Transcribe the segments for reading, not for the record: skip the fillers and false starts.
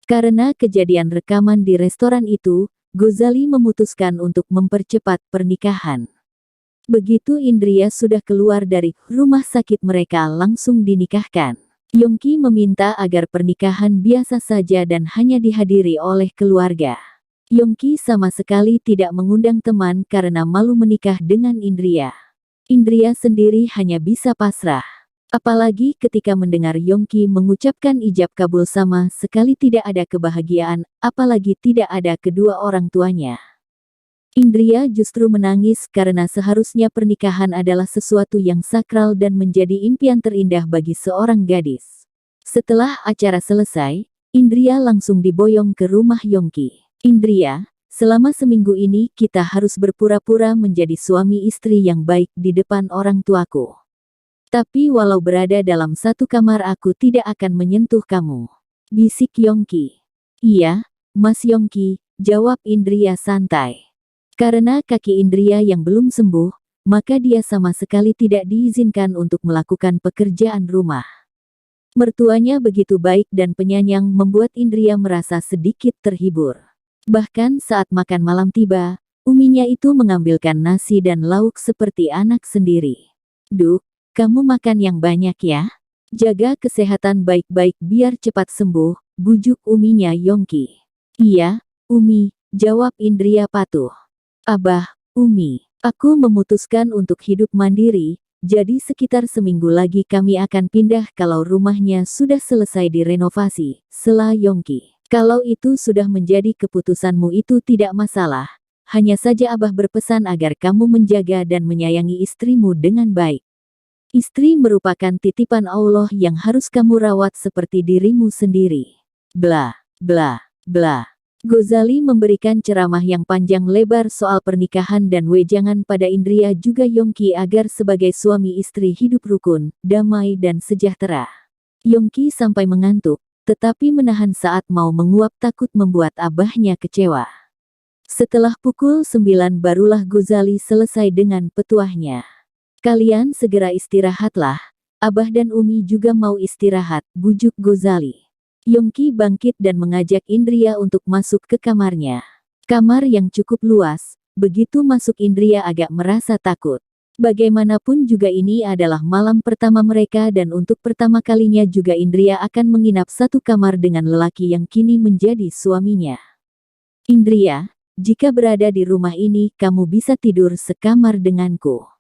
Karena kejadian rekaman di restoran itu, Ghazali memutuskan untuk mempercepat pernikahan. Begitu Indria sudah keluar dari rumah sakit, mereka langsung dinikahkan. Yongki meminta agar pernikahan biasa saja dan hanya dihadiri oleh keluarga. Yongki sama sekali tidak mengundang teman karena malu menikah dengan Indria. Indria sendiri hanya bisa pasrah. Apalagi ketika mendengar Yongki mengucapkan ijab kabul, sama sekali tidak ada kebahagiaan, apalagi tidak ada kedua orang tuanya. Indria justru menangis karena seharusnya pernikahan adalah sesuatu yang sakral dan menjadi impian terindah bagi seorang gadis. Setelah acara selesai, Indria langsung diboyong ke rumah Yongki. Indria, selama seminggu ini kita harus berpura-pura menjadi suami istri yang baik di depan orang tuaku. Tapi walau berada dalam satu kamar aku tidak akan menyentuh kamu, bisik Yongki. Iya, Mas Yongki, jawab Indria santai. Karena kaki Indria yang belum sembuh, maka dia sama sekali tidak diizinkan untuk melakukan pekerjaan rumah. Mertuanya begitu baik dan penyayang membuat Indria merasa sedikit terhibur. Bahkan saat makan malam tiba, uminya itu mengambilkan nasi dan lauk seperti anak sendiri. Duk, kamu makan yang banyak ya. Jaga kesehatan baik-baik biar cepat sembuh, bujuk uminya Yongki. Iya, Umi, jawab Indria patuh. Abah, Umi, aku memutuskan untuk hidup mandiri, jadi sekitar seminggu lagi kami akan pindah kalau rumahnya sudah selesai direnovasi, sela Yongki. Kalau itu sudah menjadi keputusanmu itu tidak masalah, hanya saja Abah berpesan agar kamu menjaga dan menyayangi istrimu dengan baik. Istri merupakan titipan Allah yang harus kamu rawat seperti dirimu sendiri. Bla, bla, bla. Ghazali memberikan ceramah yang panjang lebar soal pernikahan dan wejangan pada Indria juga Yongki agar sebagai suami istri hidup rukun, damai dan sejahtera. Yongki sampai mengantuk, tetapi menahan saat mau menguap takut membuat abahnya kecewa. Setelah pukul 9 barulah Ghazali selesai dengan petuahnya. Kalian segera istirahatlah, Abah dan Umi juga mau istirahat, bujuk Ghazali. Yongki bangkit dan mengajak Indria untuk masuk ke kamarnya. Kamar yang cukup luas, begitu masuk Indria agak merasa takut. Bagaimanapun juga ini adalah malam pertama mereka dan untuk pertama kalinya juga Indria akan menginap satu kamar dengan lelaki yang kini menjadi suaminya. Indria, jika berada di rumah ini kamu bisa tidur sekamar denganku.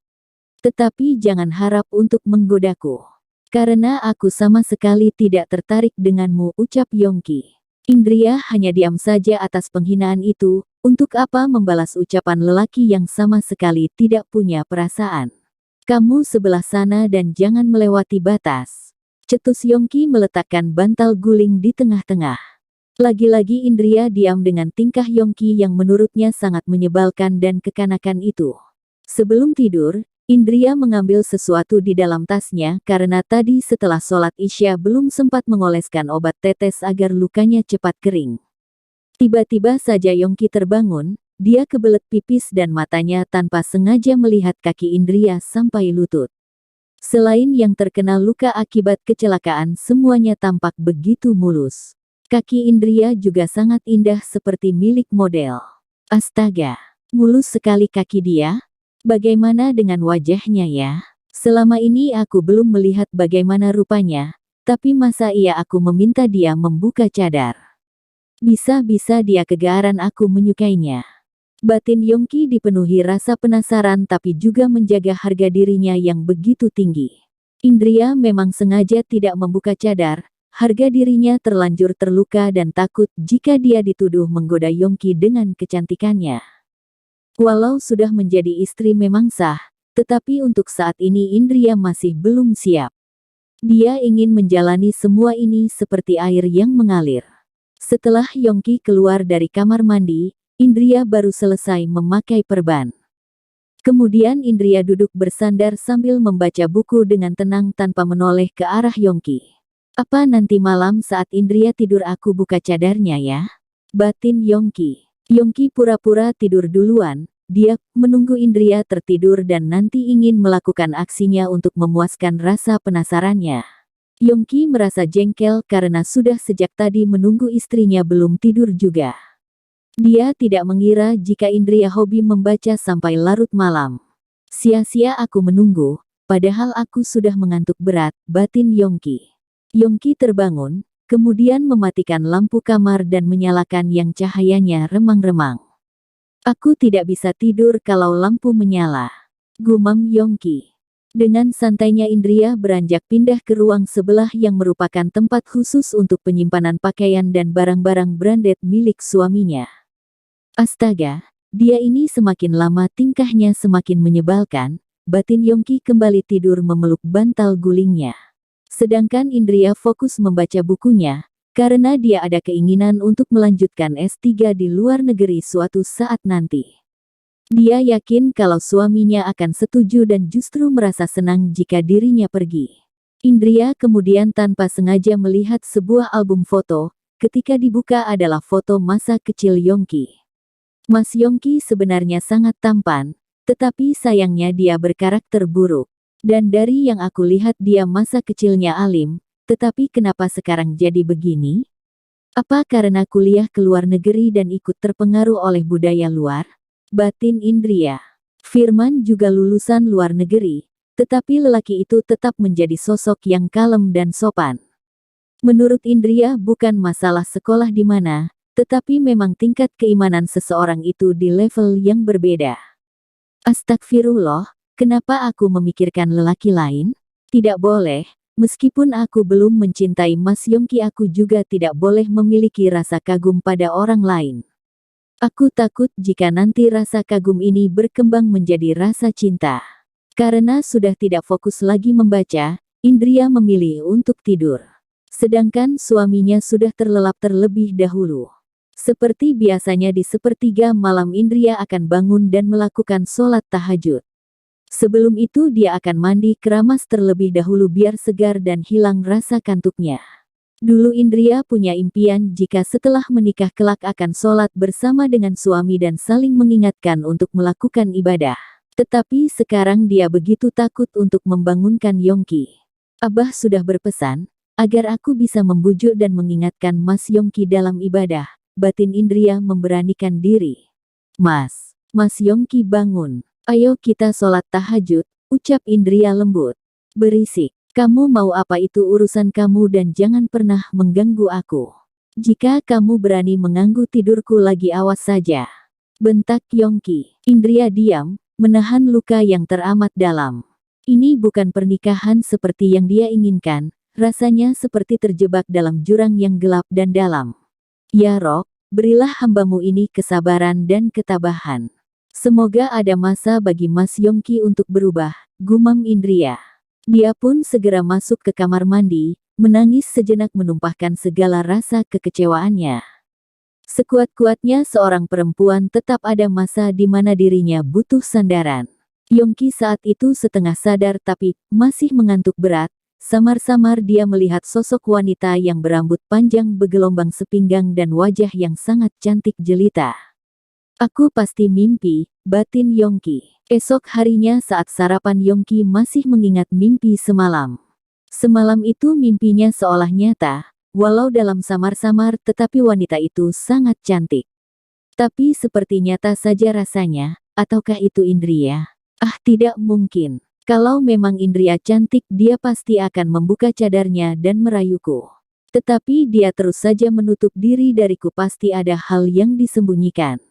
Tetapi jangan harap untuk menggodaku. Karena aku sama sekali tidak tertarik denganmu, ucap Yongki. Indria hanya diam saja atas penghinaan itu, untuk apa membalas ucapan lelaki yang sama sekali tidak punya perasaan. Kamu sebelah sana dan jangan melewati batas. Cetus Yongki meletakkan bantal guling di tengah-tengah. Lagi-lagi Indria diam dengan tingkah Yongki yang menurutnya sangat menyebalkan dan kekanakan itu. Sebelum tidur, Indria mengambil sesuatu di dalam tasnya karena tadi setelah sholat Isya belum sempat mengoleskan obat tetes agar lukanya cepat kering. Tiba-tiba saja Yongki terbangun, dia kebelet pipis dan matanya tanpa sengaja melihat kaki Indria sampai lutut. Selain yang terkena luka akibat kecelakaan, semuanya tampak begitu mulus. Kaki Indria juga sangat indah seperti milik model. Astaga, mulus sekali kaki dia. Bagaimana dengan wajahnya ya? Selama ini aku belum melihat bagaimana rupanya, tapi masa iya aku meminta dia membuka cadar? Bisa-bisa dia kegeeran aku menyukainya. Batin Yongki dipenuhi rasa penasaran tapi juga menjaga harga dirinya yang begitu tinggi. Indria memang sengaja tidak membuka cadar, harga dirinya terlanjur terluka dan takut jika dia dituduh menggoda Yongki dengan kecantikannya. Walau sudah menjadi istri memang sah, tetapi untuk saat ini Indria masih belum siap. Dia ingin menjalani semua ini seperti air yang mengalir. Setelah Yongki keluar dari kamar mandi, Indria baru selesai memakai perban. Kemudian Indria duduk bersandar sambil membaca buku dengan tenang tanpa menoleh ke arah Yongki. Apa nanti malam saat Indria tidur aku buka cadarnya ya? Batin Yongki. Yongki pura-pura tidur duluan, dia menunggu Indria tertidur dan nanti ingin melakukan aksinya untuk memuaskan rasa penasarannya. Yongki merasa jengkel karena sudah sejak tadi menunggu istrinya belum tidur juga. Dia tidak mengira jika Indria hobi membaca sampai larut malam. Sia-sia aku menunggu, padahal aku sudah mengantuk berat, batin Yongki. Yongki terbangun, kemudian mematikan lampu kamar dan menyalakan yang cahayanya remang-remang. Aku tidak bisa tidur kalau lampu menyala, gumam Yongki. Dengan santainya Indria beranjak pindah ke ruang sebelah yang merupakan tempat khusus untuk penyimpanan pakaian dan barang-barang branded milik suaminya. Astaga, dia ini semakin lama tingkahnya semakin menyebalkan, batin Yongki kembali tidur memeluk bantal gulingnya. Sedangkan Indria fokus membaca bukunya, karena dia ada keinginan untuk melanjutkan S3 di luar negeri suatu saat nanti. Dia yakin kalau suaminya akan setuju dan justru merasa senang jika dirinya pergi. Indria kemudian tanpa sengaja melihat sebuah album foto, ketika dibuka adalah foto masa kecil Yongki. Mas Yongki sebenarnya sangat tampan, tetapi sayangnya dia berkarakter buruk. Dan dari yang aku lihat dia masa kecilnya alim, tetapi kenapa sekarang jadi begini? Apa karena kuliah ke luar negeri dan ikut terpengaruh oleh budaya luar? Batin Indria. Firman juga lulusan luar negeri, tetapi lelaki itu tetap menjadi sosok yang kalem dan sopan. Menurut Indria bukan masalah sekolah di mana, tetapi memang tingkat keimanan seseorang itu di level yang berbeda. Astagfirullah, kenapa aku memikirkan lelaki lain? Tidak boleh, meskipun aku belum mencintai Mas Yongki aku juga tidak boleh memiliki rasa kagum pada orang lain. Aku takut jika nanti rasa kagum ini berkembang menjadi rasa cinta. Karena sudah tidak fokus lagi membaca, Indria memilih untuk tidur. Sedangkan suaminya sudah terlelap terlebih dahulu. Seperti biasanya di sepertiga malam Indria akan bangun dan melakukan sholat tahajud. Sebelum itu dia akan mandi keramas terlebih dahulu biar segar dan hilang rasa kantuknya. Dulu Indria punya impian jika setelah menikah kelak akan sholat bersama dengan suami dan saling mengingatkan untuk melakukan ibadah. Tetapi sekarang dia begitu takut untuk membangunkan Yongki. Abah sudah berpesan, agar aku bisa membujuk dan mengingatkan Mas Yongki dalam ibadah. Batin Indria memberanikan diri. Mas Yongki bangun. Ayo kita sholat tahajud, ucap Indria lembut. Berisik. Kamu mau apa itu urusan kamu dan jangan pernah mengganggu aku. Jika kamu berani mengganggu tidurku lagi awas saja. Bentak Yongki. Indria diam, menahan luka yang teramat dalam. Ini bukan pernikahan seperti yang dia inginkan, rasanya seperti terjebak dalam jurang yang gelap dan dalam. Ya Rob, berilah hambamu ini kesabaran dan ketabahan. Semoga ada masa bagi Mas Yongki untuk berubah, gumam Indria. Dia pun segera masuk ke kamar mandi, menangis sejenak menumpahkan segala rasa kekecewaannya. Sekuat-kuatnya seorang perempuan tetap ada masa di mana dirinya butuh sandaran. Yongki saat itu setengah sadar tapi masih mengantuk berat. Samar-samar dia melihat sosok wanita yang berambut panjang bergelombang sepinggang dan wajah yang sangat cantik jelita. Aku pasti mimpi, batin Yongki. Esok harinya saat sarapan Yongki masih mengingat mimpi semalam. Semalam itu mimpinya seolah nyata, walau dalam samar-samar tetapi wanita itu sangat cantik. Tapi seperti nyata saja rasanya, ataukah itu Indria? Ah tidak mungkin. Kalau memang Indria cantik dia pasti akan membuka cadarnya dan merayuku. Tetapi dia terus saja menutup diri dariku pasti ada hal yang disembunyikan.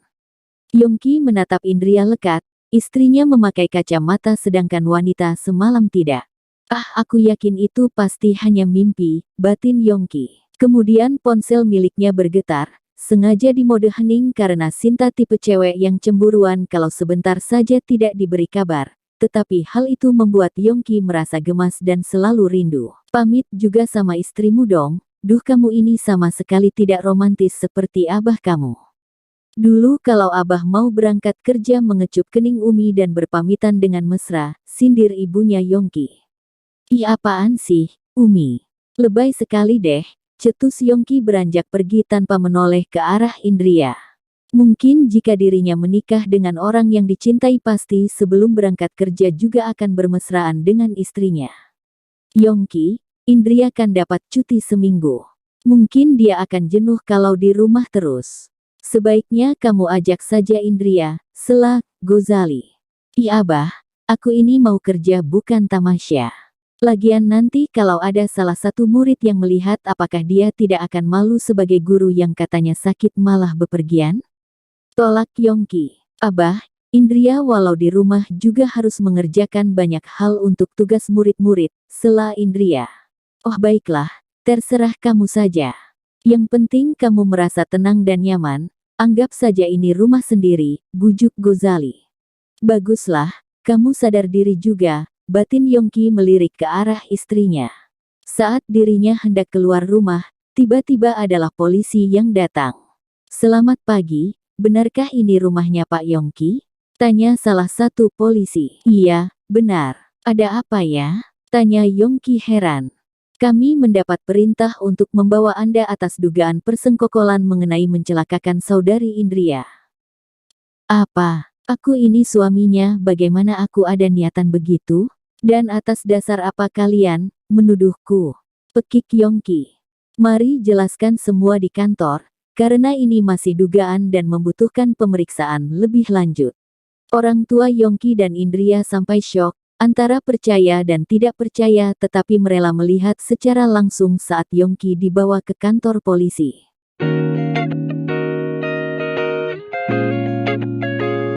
Yongki menatap Indria lekat. Istrinya memakai kacamata sedangkan wanita semalam tidak. Ah aku yakin itu pasti hanya mimpi, batin Yongki. Kemudian ponsel miliknya bergetar, sengaja di mode hening karena Sinta tipe cewek yang cemburuan kalau sebentar saja tidak diberi kabar. Tetapi hal itu membuat Yongki merasa gemas dan selalu rindu. Pamit juga sama istrimu dong, duh kamu ini sama sekali tidak romantis seperti abah kamu. Dulu kalau abah mau berangkat kerja mengecup kening Umi dan berpamitan dengan mesra, sindir ibunya Yongki. Ih apaan sih, Umi? Lebay sekali deh, cetus Yongki beranjak pergi tanpa menoleh ke arah Indria. Mungkin jika dirinya menikah dengan orang yang dicintai pasti sebelum berangkat kerja juga akan bermesraan dengan istrinya. Yongki, Indria kan dapat cuti seminggu. Mungkin dia akan jenuh kalau di rumah terus. Sebaiknya kamu ajak saja Indria, sela Ghazali. Iya Abah, aku ini mau kerja bukan tamasya. Lagian nanti kalau ada salah satu murid yang melihat apakah dia tidak akan malu sebagai guru yang katanya sakit malah bepergian? Tolak Yongki. Abah, Indria walau di rumah juga harus mengerjakan banyak hal untuk tugas murid-murid, sela Indria. Oh baiklah, terserah kamu saja. Yang penting kamu merasa tenang dan nyaman, anggap saja ini rumah sendiri, bujuk Ghazali. Baguslah, kamu sadar diri juga, batin Yongki melirik ke arah istrinya. Saat dirinya hendak keluar rumah, tiba-tiba adalah polisi yang datang. Selamat pagi, benarkah ini rumahnya Pak Yongki? Tanya salah satu polisi. Iya, benar. Ada apa ya? Tanya Yongki heran. Kami mendapat perintah untuk membawa Anda atas dugaan persengkokolan mengenai mencelakakan saudari Indria. Apa? Aku ini suaminya, bagaimana aku ada niatan begitu? Dan atas dasar apa kalian menuduhku? Pekik Yongki. Mari jelaskan semua di kantor, karena ini masih dugaan dan membutuhkan pemeriksaan lebih lanjut. Orang tua Yongki dan Indria sampai syok, antara percaya dan tidak percaya tetapi merela melihat secara langsung saat Yongki dibawa ke kantor polisi.